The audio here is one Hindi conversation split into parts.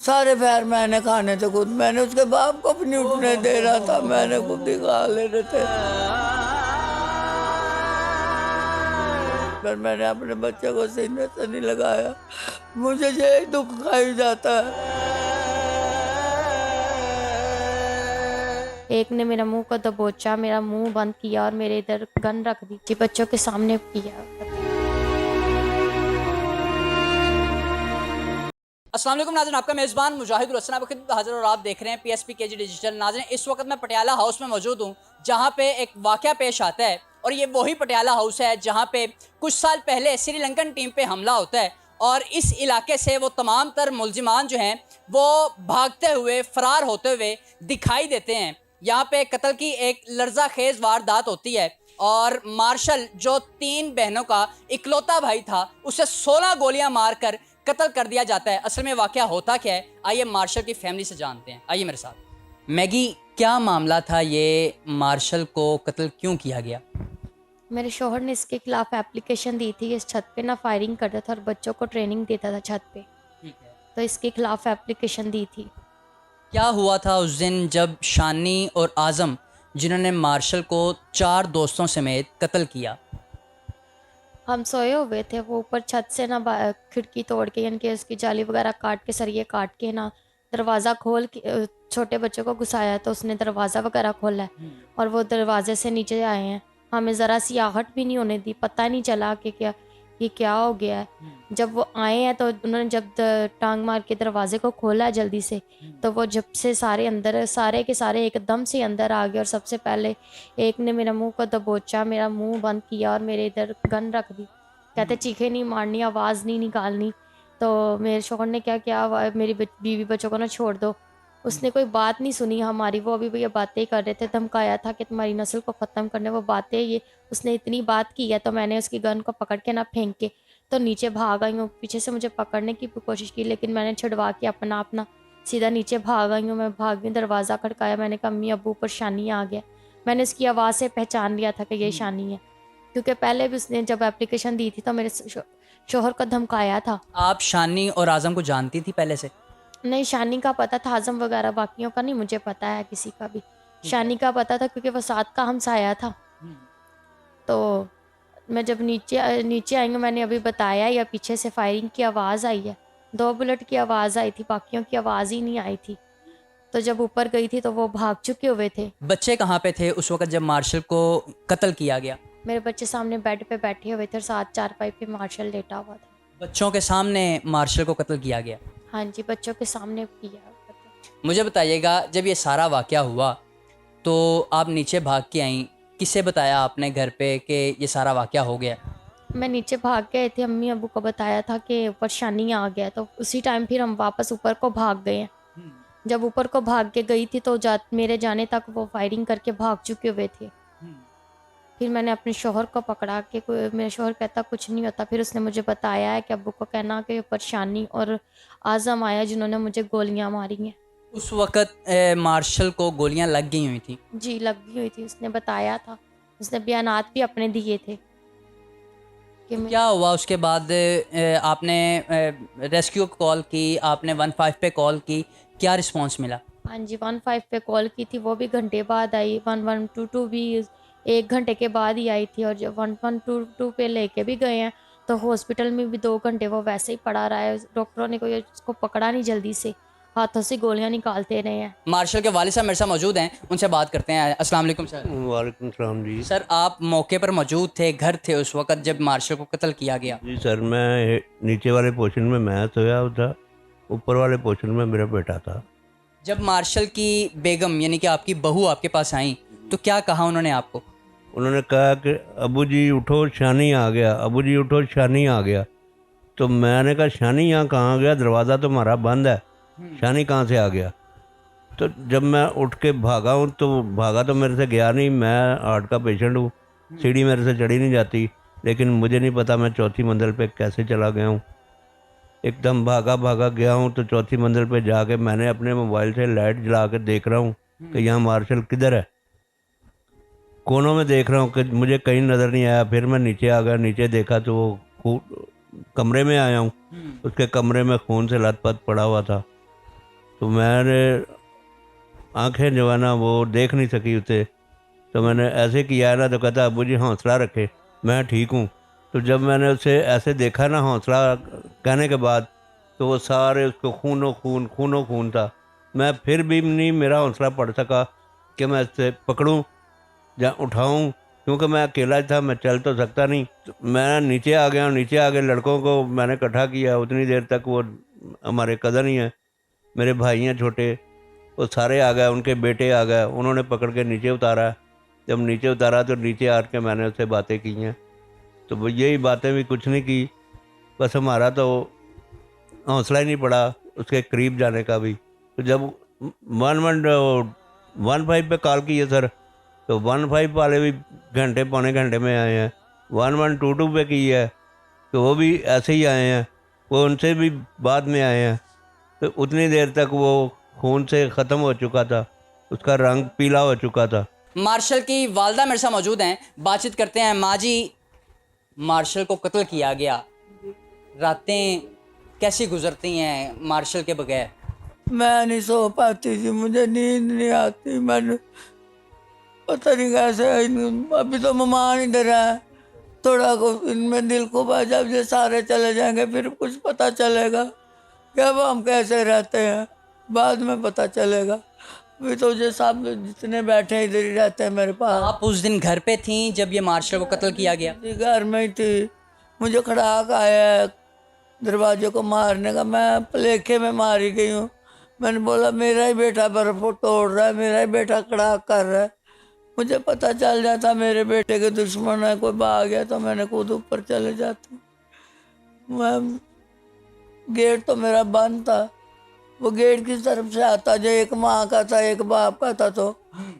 सारे पैर मैंने खाने थे खुद, मैंने उसके बाप को भी नहीं उठने दे रहा था, मैंने खुद ही खा लेने थे। पर मैंने अपने बच्चे को सीने से नहीं लगाया, मुझे यही दुख खाई जाता है। एक ने मेरा मुंह को दबोचा, मेरा मुंह बंद किया और मेरे इधर गन रख दी थी, बच्चों के सामने किया। अस्सलाम वालेकुम नाज़रीन, आपका मेज़बान मुजाहिद रसना वक्त हाजिर और आप देख रहे हैं PSP KG डिजिटल। नाज़रीन, इस वक्त मैं पटियाला हाउस में मौजूद हूँ, जहाँ पे एक वाक़या पेश आता है और ये वही पटियाला हाउस है जहाँ पे कुछ साल पहले श्रीलंकन टीम पे हमला होता है और इस इलाके से वो तमाम तर मुलजिमान जो हैं वो भागते हुए, फ़रार होते हुए दिखाई देते हैं। यहाँ पे कत्ल की एक लर्जा खेज़ वारदात होती है और मार्शल, जो 3 बहनों का इकलौता भाई था, उसे 16 गोलियां मारकर कत्ल कर दिया जाता है। असल में वाक़या होता क्या है, आइए मार्शल की फैमिली से जानते हैं। आइए मेरे साथ। मैगी, क्या मामला था, ये मार्शल को कत्ल क्यों किया गया? मेरे शोहर ने इसके खिलाफ एप्लीकेशन दी थी। इस छत पे ना फायरिंग करता था और बच्चों को ट्रेनिंग देता था छत पे, ठीक है। तो इसके खिलाफ एप्लीकेशन दी थी। क्या हुआ था उस दिन जब शानी और आज़म, जिन्होंने मार्शल को 4 दोस्तों समेत कत्ल किया? हम सोए हुए थे, वो ऊपर छत से ना खिड़की तोड़ के, यानी कि उसकी जाली वगैरह काट के, सरिये काट के ना दरवाज़ा खोल के छोटे बच्चों को घुसाया, तो उसने दरवाज़ा वगैरह खोला है और वो दरवाजे से नीचे आए हैं। हमें ज़रा सी आहट भी नहीं होने दी, पता नहीं चला कि क्या हो गया है। जब वो आए हैं तो उन्होंने जब टांग मार के दरवाजे को खोला है जल्दी से, तो वो जब से सारे अंदर, सारे के सारे एकदम से अंदर आ गए और सबसे पहले एक ने मेरा मुंह को दबोचा, मेरा मुंह बंद किया और मेरे इधर गन रख दी। कहते चीखें नहीं मारनी, आवाज़ नहीं निकालनी। तो मेरे शौहर ने क्या किया, मेरी बीवी बच्चों को ना छोड़ दो। उसने कोई बात नहीं सुनी हमारी, वो अभी भी ये बातें कर रहे थे, धमकाया था कि तुम्हारी नस्ल को ख़त्म करने, वो बातें ये उसने इतनी बात की है। तो मैंने उसकी गन को पकड़ के ना फेंक के तो नीचे भाग आई हूँ। पीछे से मुझे पकड़ने की भी कोशिश की, लेकिन मैंने छुड़वा के अपना सीधा नीचे भाग आई हूँ। मैं भाग गई, दरवाज़ा खड़काया, मैंने कहा अम्मी अब्बू ऊपर शानी आ गया। मैंने उसकी आवाज़ से पहचान लिया था कि ये शानी है, क्योंकि पहले भी उसने जब एप्लीकेशन दी थी तो मेरे शोहर को धमकाया था। आप शानी और आज़म को जानती थी पहले से? नहीं, शानी का पता था, आज़म वगैरह बाकियों का नहीं मुझे पता है किसी का भी। शानी का पता था क्योंकि वो साथ का हमसाया था। तो मैं जब नीचे आई हूँ, मैंने अभी बताया, या पीछे से फायरिंग की आवाज़ आई है, 2 बुलेट की आवाज़ आई थी, बाकियों की आवाज़ ही नहीं आई थी। तो जब ऊपर गई थी तो वो भाग चुके हुए थे। बच्चे कहाँ पे थे उस वक्त जब मार्शल को कत्ल किया गया? मेरे बच्चे सामने बेड पे बैठे हुए थे और साथ चारपाई पे मार्शल लेटा हुआ था। बच्चों के सामने मार्शल को कत्ल किया गया? हाँ जी, बच्चों के सामने किया। मुझे बताइएगा, जब ये सारा वाक़या हुआ तो आप नीचे भाग के आई, किससे बताया आपने घर पे कि ये सारा वाक़या हो गया? मैं नीचे भाग गए थे, अम्मी अबू को बताया था कि ऊपर शानी आ गया, तो उसी टाइम फिर हम वापस ऊपर को भाग गए हैं। जब ऊपर को भाग के गई थी तो मेरे जाने तक वो फायरिंग करके भाग चुके हुए थे। फिर मैंने अपने शोहर को पकड़ा के, मेरा शोहर कहता कुछ नहीं होता। फिर उसने मुझे बताया है कि अब्बू को कहना कि ऊपर शानी और आज़म आया जिन्होंने मुझे गोलियां मारी हैं। उस वक़्त मार्शल को गोलियां लग गई हुई थी? जी, लग गई हुई थी, उसने बताया था, उसने बयानात भी अपने दिए थे कि क्या हुआ उसके बाद? आपने रेस्क्यू कॉल की, आपने 15 पे कॉल की, क्या रिस्पांस मिला? हाँ जी, 15 पे कॉल की थी, वो भी घंटे बाद आई। 1122 भी 1 घंटे के बाद ही आई थी। और जब 1122 पे लेके भी गए हैं तो हॉस्पिटल में भी 2 घंटे वो वैसे ही पड़ा रहा है। डॉक्टरों ने कोई उसको पकड़ा नहीं, जल्दी से हाथों से गोलियां निकालते रहे हैं। मार्शल के वालिद साहब मेरे साथ मौजूद हैं, उनसे बात करते हैं। अस्सलाम वालेकुम सर। वालेकुम सलाम जी। सर, आप मौके पर मौजूद थे, घर थे उस वक़्त जब मार्शल को कत्ल किया गया? जी सर, मैं नीचे वाले पोर्शन में मैं सोया था, ऊपर वाले पोर्शन में मेरा बेटा था। जब मार्शल की बेगम यानी कि आपकी बहू आपके पास आई तो क्या कहा उन्होंने आपको? उन्होंने कहा कि अबू जी उठो, शानी आ गया, अबू जी उठो, शानी आ गया। तो मैंने कहा शानी यहाँ कहाँ आ गया, दरवाज़ा तो हमारा बंद है, शानी कहाँ से आ गया। तो जब मैं उठ के भागा हूँ तो भागा तो मेरे से गया नहीं, मैं हार्ट का पेशेंट हूँ, सीढ़ी मेरे से चढ़ी नहीं जाती। लेकिन मुझे नहीं पता मैं चौथी मंजिल पे कैसे चला गया हूँ। एकदम भागा गया हूँ तो चौथी मंजिल पे जाके मैंने अपने मोबाइल से लाइट जला के देख रहा हूँ कि यहाँ मार्शल किधर है। कोनों में देख रहा हूँ कि मुझे कहीं नज़र नहीं आया। फिर मैं नीचे आ गया, नीचे देखा तो वो कमरे में आया हूँ, उसके कमरे में खून से लथपथ पड़ा हुआ था। तो मैंने आंखें जो है ना वो देख नहीं सकी उसे, तो मैंने ऐसे किया है ना, तो कहता अबू जी हौसला रखे, मैं ठीक हूँ। तो जब मैंने उसे ऐसे देखा ना हौसला कहने के बाद, तो वो सारे उसको खूनो खून था। मैं फिर भी नहीं, मेरा हौसला पड़ सका कि मैं इससे पकड़ूं या उठाऊं, क्योंकि मैं अकेला था, मैं चल तो सकता नहीं। तो मैं नीचे आ गया, नीचे आके लड़कों को मैंने इकट्ठा किया। उतनी देर तक वो हमारे कज़न ही हैं, मेरे भाई हैं छोटे, वो सारे आ गए, उनके बेटे आ गए, उन्होंने पकड़ के नीचे उतारा। जब नीचे उतारा तो नीचे आके मैंने उससे बातें की हैं। तो वो यही बातें भी कुछ नहीं की, बस हमारा तो हौसला ही नहीं पड़ा उसके करीब जाने का भी। तो जब 115 पे कॉल की है सर, तो 15 वाले भी घंटे पौने घंटे में आए हैं। 1122 पे की है तो वो भी ऐसे ही आए हैं, वो उनसे भी बाद में आए हैं। तो उतनी देर तक वो खून से ख़त्म हो चुका था, उसका रंग पीला हो चुका था। मार्शल की वालदा मेरे साथ मौजूद हैं, बातचीत करते हैं। माँ जी, मार्शल को कत्ल किया गया, रातें कैसी गुजरती हैं मार्शल के बगैर? मैं नहीं सो पाती थी, मुझे नींद नहीं आती। मैंने पता नहीं कैसे, अभी तो मेहमान इधर है, थोड़ा को इनमें दिल को जब ये सारे चले जाएंगे फिर कुछ पता चलेगा कि अब हम कैसे रहते हैं, बाद में पता चलेगा। अभी तो ये सब जितने बैठे हैं इधर ही रहते हैं मेरे पास। आप उस दिन घर पे थी जब ये मार्शल को कत्ल किया गया? जी घर में ही थी। मुझे खड़ाक आया दरवाजे को मारने का, मैं पलेखे में मारी गई हूँ। मैंने बोला मेरा ही बेटा बर्फ तोड़ रहा है, मेरा ही बेटा खड़ाक कर रहा है। मुझे पता चल जाता मेरे बेटे के दुश्मन है, कोई भाग गया तो मैंने खुद ऊपर चले जाती। मैं गेट तो मेरा बंद था, वो गेट की तरफ से आता, जो एक माँ का था एक बाप का था, तो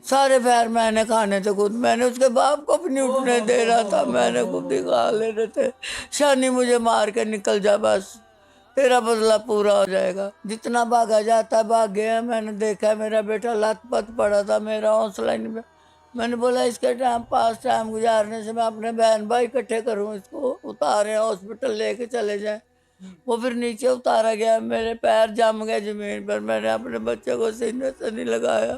सारे पैर मैंने खाने थे खुद। मैंने उसके बाप को भी नहीं उठने दे रहा था, मैंने खुद ही खा ले रहे थे। शानी मुझे मार के निकल जा, बस तेरा बदला पूरा हो जाएगा। जितना भागा जाता भाग गया। मैंने देखा मेरा बेटा लथपथ पड़ा था, मेरा हौसला नहीं। मैंने बोला इसके टाइम पास टाइम गुजारने से मैं अपने बहन भाई इकट्ठे करूँ, इसको उतारे हॉस्पिटल लेके चले जाएं। वो फिर नीचे उतारा गया, मेरे पैर जम गए ज़मीन पर। मैंने अपने बच्चे को सीने से नहीं लगाया,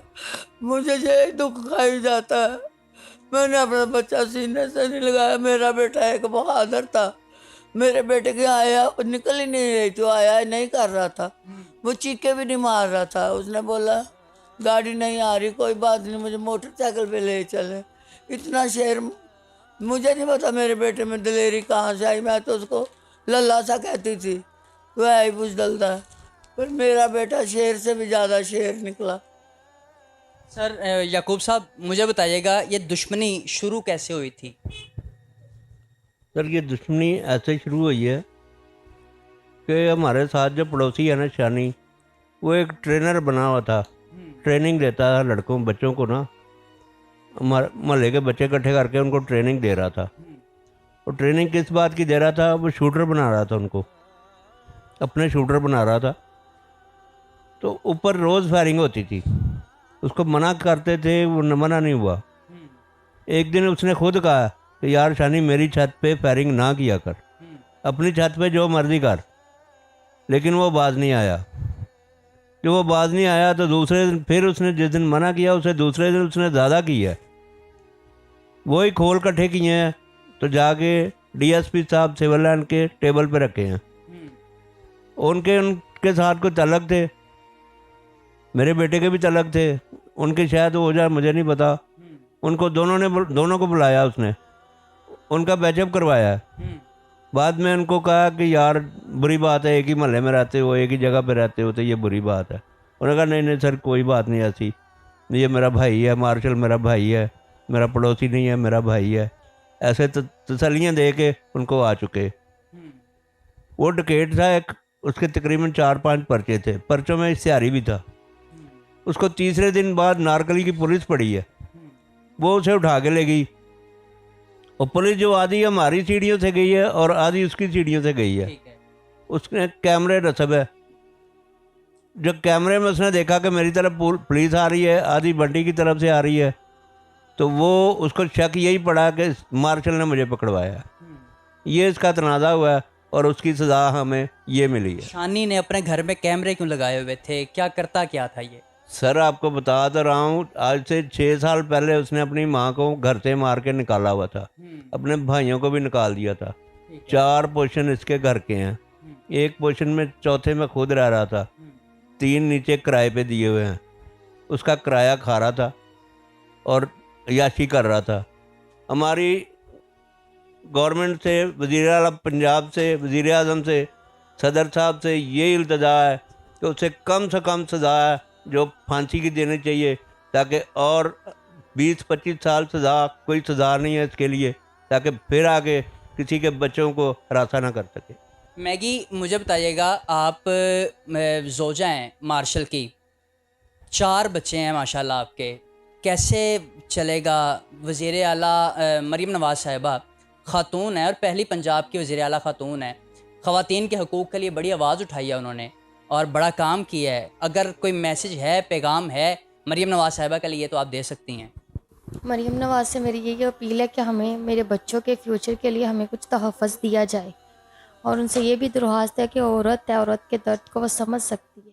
मुझे यही दुख खाई जाता है। मैंने अपना बच्चा सीने से नहीं लगाया। मेरा बेटा एक बहादुर था, मेरे बेटे की आया निकल ही नहीं रही थी, आया ही नहीं कर रहा था, वो चीखे भी नहीं मार रहा था। उसने बोला गाड़ी नहीं आ रही, कोई बात नहीं, मुझे मोटरसाइकिल पे ले चले। इतना शेर, मुझे नहीं पता मेरे बेटे में दिलेरी कहाँ से आई। मैं तो उसको लल्ला सा कहती थी, वह आई बुजदल था, पर मेरा बेटा शेर से भी ज़्यादा शेर निकला। सर याकूब साहब, मुझे बताइएगा ये दुश्मनी शुरू कैसे हुई थी? सर ये दुश्मनी ऐसे शुरू हुई है कि हमारे साथ जो पड़ोसी है ना शानी, वो एक ट्रेनर बना हुआ था, ट्रेनिंग देता था लड़कों बच्चों को ना, हमारे मोहल्ले के बच्चे इकट्ठे करके उनको ट्रेनिंग दे रहा था। और ट्रेनिंग किस बात की दे रहा था? वो शूटर बना रहा था, उनको अपने शूटर बना रहा था। तो ऊपर रोज़ फायरिंग होती थी, उसको मना करते थे, वो मना नहीं हुआ। एक दिन उसने खुद कहा कि यार शानी मेरी छत पे फायरिंग ना किया कर, अपनी छत पे जो मर्जी कर। लेकिन वो बाज नहीं आया। जब वो बाज नहीं आया तो दूसरे दिन फिर उसने जिस दिन मना किया उसे दूसरे दिन उसने ज़्यादा की है। वही खोल इकट्ठे किए हैं तो जाके डीएसपी साहब सिविल लाइन के टेबल पे रखे हैं। उनके साथ कुछ तलक थे, मेरे बेटे के भी तलक थे, उनके शायद हो जाए मुझे नहीं पता। उनको दोनों को बुलाया उसने, उनका बैचअप करवाया। बाद में उनको कहा कि यार बुरी बात है, एक ही मोहल्ले में रहते हो, एक ही जगह पे रहते हो, तो ये बुरी बात है। उन्होंने कहा नहीं सर कोई बात नहीं ऐसी, ये मेरा भाई है, मार्शल मेरा भाई है, मेरा पड़ोसी नहीं है, मेरा भाई है। ऐसे तसल्लियाँ दे के उनको आ चुके। वो डकैत था एक, उसके तकरीबन 4-5 पर्चे थे, पर्चों में इश्तिहारी भी था। उसको तीसरे दिन बाद नारकली की पुलिस पड़ी है, वो उसे उठा के ले गई। और पुलिस जो आधी हमारी सीढ़ियों से गई है और आधी उसकी सीढ़ियों से गई है। उसने कैमरे रसब है, जब कैमरे में उसने देखा कि मेरी तरफ पुलिस आ रही है, आधी बंटी की तरफ से आ रही है, तो वो उसको शक यही पड़ा कि मार्शल ने मुझे पकड़वाया। ये इसका तनाज़ा हुआ है। और उसकी सज़ा हमें ये मिली है। शानी ने अपने घर में कैमरे क्यों लगाए हुए थे, क्या करता क्या था ये? सर आपको बता तो रहा हूँ, आज से 6 साल पहले उसने अपनी माँ को घर से मार के निकाला हुआ था, अपने भाइयों को भी निकाल दिया था। 4 पोर्शन इसके घर के हैं, एक पोर्शन में चौथे में खुद रह रहा था, 3 नीचे किराए पे दिए हुए हैं। उसका किराया खा रहा था और याशी कर रहा था। हमारी गवर्नमेंट से, वज़ीर आला पंजाब से, वज़ीर आज़म से, सदर साहब से ये इल्तिजा है कि उसे कम से कम सज़ा है जो फांसी की देनी चाहिए, ताकि और 20-25 साल सज़ा, कोई सज़ा नहीं है इसके लिए, ताकि फिर आगे किसी के बच्चों को हरासा ना कर सके। मैगी, मुझे बताइएगा, आप ज़ौजा हैं मार्शल की, 4 बच्चे हैं माशाल्लाह आपके, कैसे चलेगा? वज़ीर आला मरीम नवाज़ साहिबा ख़ातून है और पहली पंजाब की वज़ीर आला ख़ातून है, ख़वातीन के हकूक़ के लिए बड़ी आवाज़ उठाई है उन्होंने और बड़ा काम किया है। अगर कोई मैसेज है, पैगाम है मरीम नवाज़ साहिबा के लिए तो आप दे सकती हैं। मरीम नवाज़ से मेरी यही अपील है कि हमें, मेरे बच्चों के फ्यूचर के लिए हमें कुछ तहफ़्फ़ुज़ दिया जाए, और उनसे ये भी दरख्वास्त है कि औरत है, औरत के दर्द को वो समझ सकती है।